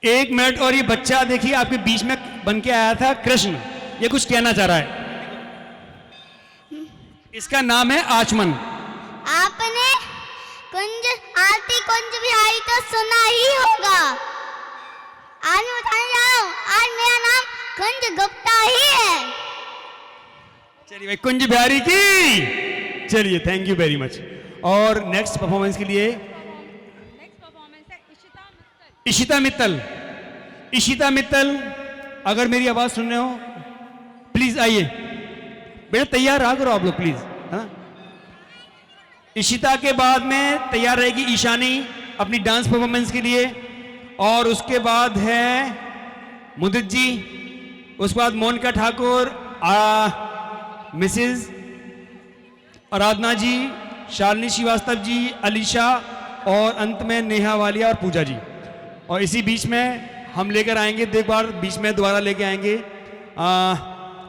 एक मिनट। और ये बच्चा देखिए आपके बीच में बन के आया था कृष्ण, ये कुछ कहना चाह रहा है। इसका नाम है आचमन। आपने कुंज आरती कुंज बिहारी तो सुना ही होगा। आज मैं बताने जा रहा हूँ, आज मेरा नाम कुंज गुप्ता ही है। चलिए भाई, कुंज बिहारी की। चलिए, थैंक यू वेरी मच। और नेक्स्ट परफॉर्मेंस के लिए इशिता मित्तल। इशिता मित्तल, अगर मेरी आवाज सुन रहे हो प्लीज आइए। बेटा तैयार रहा करो आप लोग प्लीज, है ना। इशिता के बाद में तैयार रहेगी ईशानी अपनी डांस परफॉर्मेंस के लिए, और उसके बाद है मुदित जी, उसके बाद मोनिका ठाकुर, मिसेस आराधना जी, शालिनी श्रीवास्तव जी, अलीशा, और अंत में नेहा वालिया और पूजा जी। और इसी बीच में हम लेकर आएंगे, एक बार बीच में दोबारा लेके आएंगे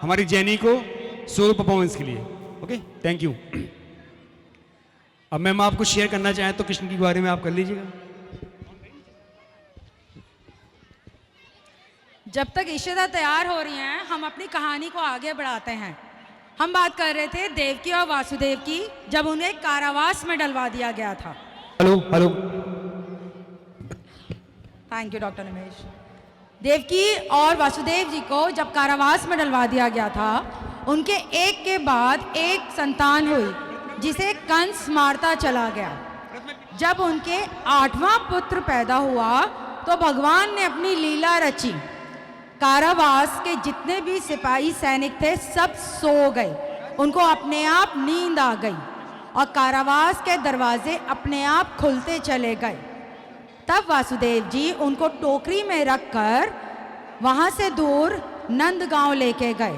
हमारी जैनी को सोलो परफॉर्मेंस के लिए। Okay, thank you. अब मैम आपको शेयर करना चाहें तो कृष्ण के बारे में आप कर लीजिएगा। जब तक इशिता तैयार हो रही हैं, हम अपनी कहानी को आगे बढ़ाते हैं। हम बात कर रहे थे देवकी और वासुदेव की, जब उन्हें कारावास में डलवा दिया गया था। Hello hello. Thank you doctor Nimesh. Devaki और वासुदेव जी को जब कारावास में डलवा दिया गया था, उनके एक के बाद एक संतान हुई जिसे कंस मारता चला गया। जब उनके 8वां पुत्र पैदा हुआ तो भगवान ने अपनी लीला रची। कारावास के जितने भी सिपाही सैनिक थे सब सो गए, उनको अपने आप नींद आ गई और कारावास के दरवाजे अपने आप खुलते चले गए। तब वासुदेव जी उनको टोकरी में रखकर वहाँ से दूर नंदगांव लेके गए,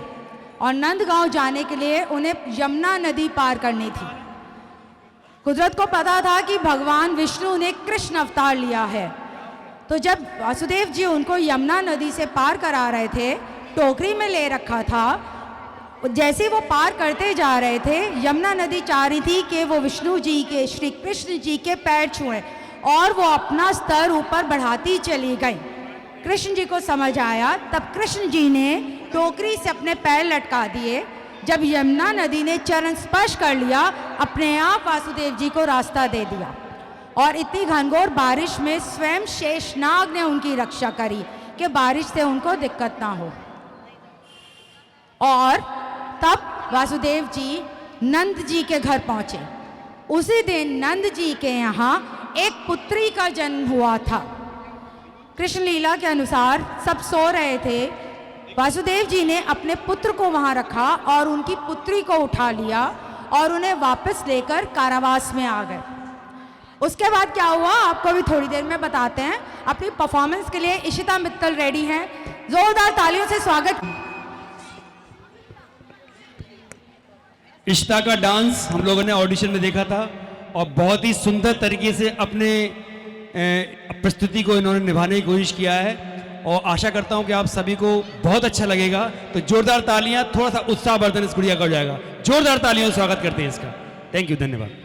और नंदगांव जाने के लिए उन्हें यमुना नदी पार करनी थी। कुदरत को पता था कि भगवान विष्णु ने कृष्ण अवतार लिया है, तो जब वासुदेव जी उनको यमुना नदी से पार करा रहे थे, टोकरी में ले रखा था, जैसे वो पार करते जा रहे थे, यमुना नदी चाह रही थी कि वो विष्णु जी के, श्री कृष्ण जी के पैर छुएं, और वो अपना स्तर ऊपर बढ़ाती चली गई। कृष्ण जी को समझ आया, तब कृष्ण जी ने टोकरी से अपने पैर लटका दिए। जब यमुना नदी ने चरण स्पर्श कर लिया, अपने आप वासुदेव जी को रास्ता दे दिया, और इतनी घनघोर बारिश में स्वयं शेषनाग ने उनकी रक्षा करी कि बारिश से उनको दिक्कत ना हो। और तब वासुदेव जी नंद जी के घर पहुंचे। उसी दिन नंद जी के यहाँ एक पुत्री का जन्म हुआ था। कृष्ण लीला के अनुसार सब सो रहे थे। वासुदेव जी ने अपने पुत्र को वहां रखा और उनकी पुत्री को उठा लिया और उन्हें वापस लेकर कारावास में आ गए। उसके बाद क्या हुआ आपको भी थोड़ी देर में बताते हैं। अपनी परफॉर्मेंस के लिए इशिता मित्तल रेडी हैं, जोरदार तालियों से स्वागत। इशिता का डांस हम लोगों ने ऑडिशन में देखा था, और बहुत ही सुंदर तरीके से अपने प्रस्तुति को इन्होंने निभाने की कोशिश किया है, और आशा करता हूं कि आप सभी को बहुत अच्छा लगेगा। तो जोरदार तालियां, थोड़ा सा उत्साहवर्धन इस गुड़िया का हो जाएगा। जोरदार तालियों से स्वागत करते हैं इसका। थैंक यू, धन्यवाद।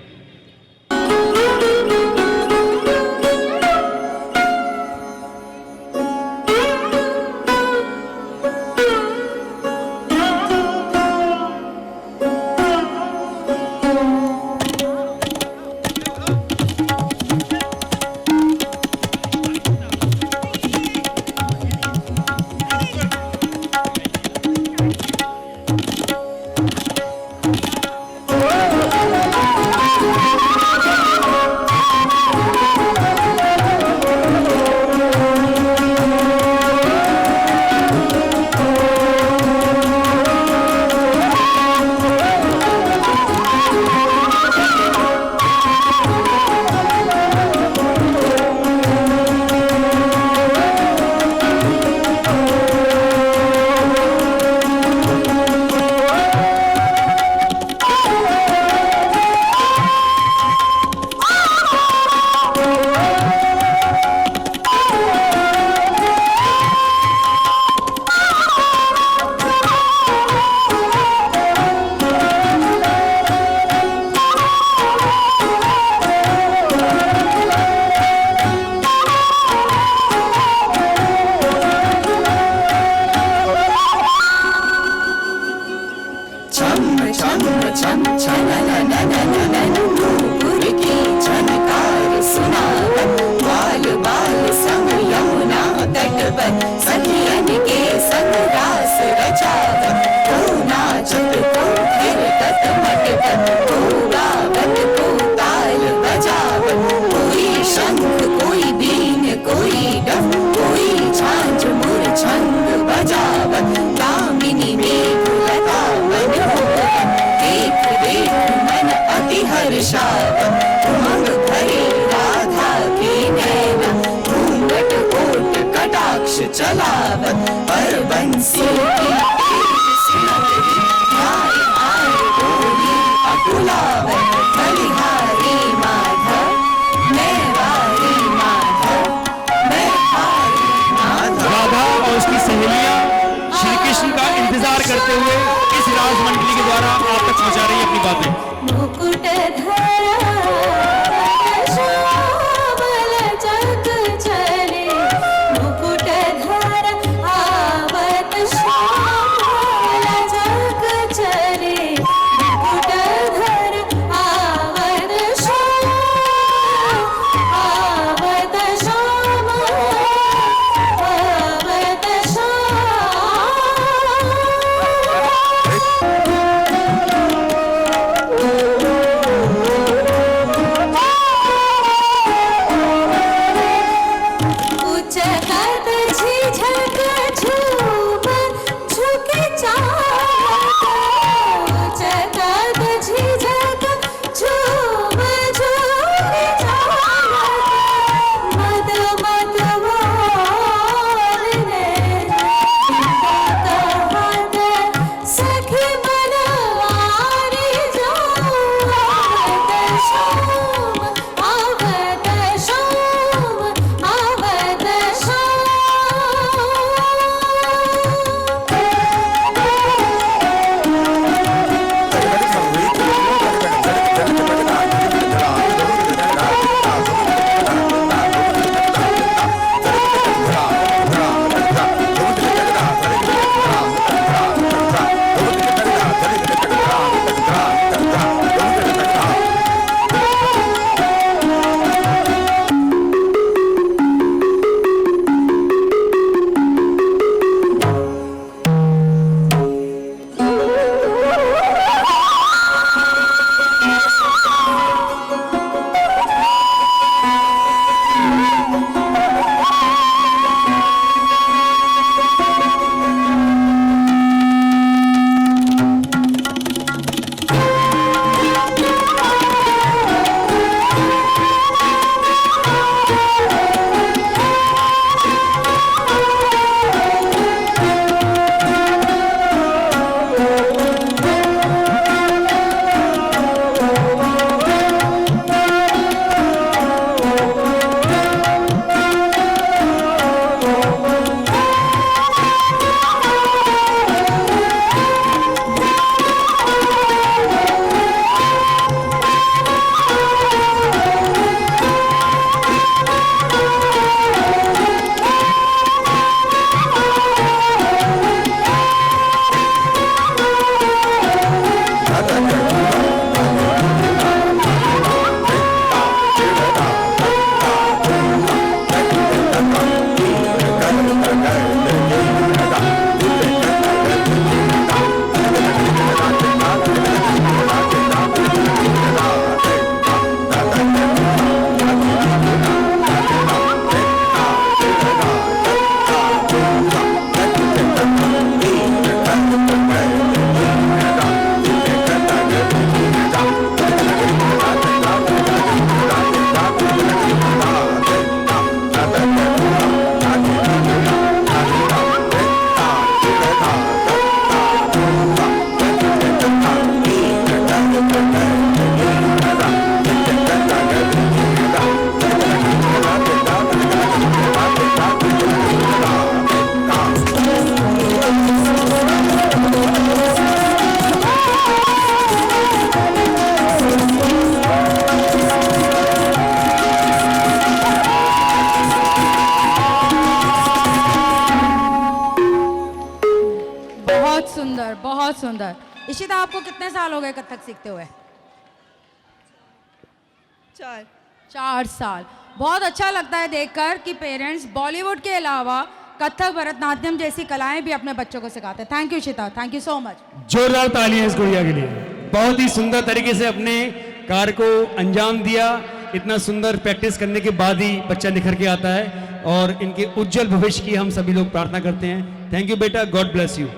राधा और उसकी सहेलियां श्री कृष्ण का इंतजार करते हुए इस राजमंडली के द्वारा आप तक पहुंचा रही है अपनी बातें। मुकुट धरा श्यामल जग चले, मुकुट धरा आवत श्यामल जग चले, मुकुट धरा आवत श्याम, आवत श्याम, आवत श्याम। उच्च कद झिझक झूम झुके चाहत, उच्च कद झिझक झूम झुके चाहत, मद मद मोरने कहत सखी मनवारी जाऊं, आवत श्याम, आवत श्याम, आवत बहुत सुंदर। इशिता, आपको कितने साल हो गए कथक सीखते हुए? 4 साल। बहुत अच्छा लगता है देखकर कि पेरेंट्स बॉलीवुड के अलावा कथक, भरतनाट्यम जैसी कलाएं भी अपने बच्चों को सिखाते हैं। Thank you Ishita, thank you so much. जोरदार तालियां इस गुड़िया के लिए। बहुत ही सुंदर तरीके से अपने कार्य को अंजाम दिया। इतना सुंदर प्रैक्टिस करने के बाद ही बच्चा निखर के आता है और इनके उज्जवल भविष्य की हम सभी लोग प्रार्थना करते हैं। थैंक यू बेटा, गॉड ब्लेस यू।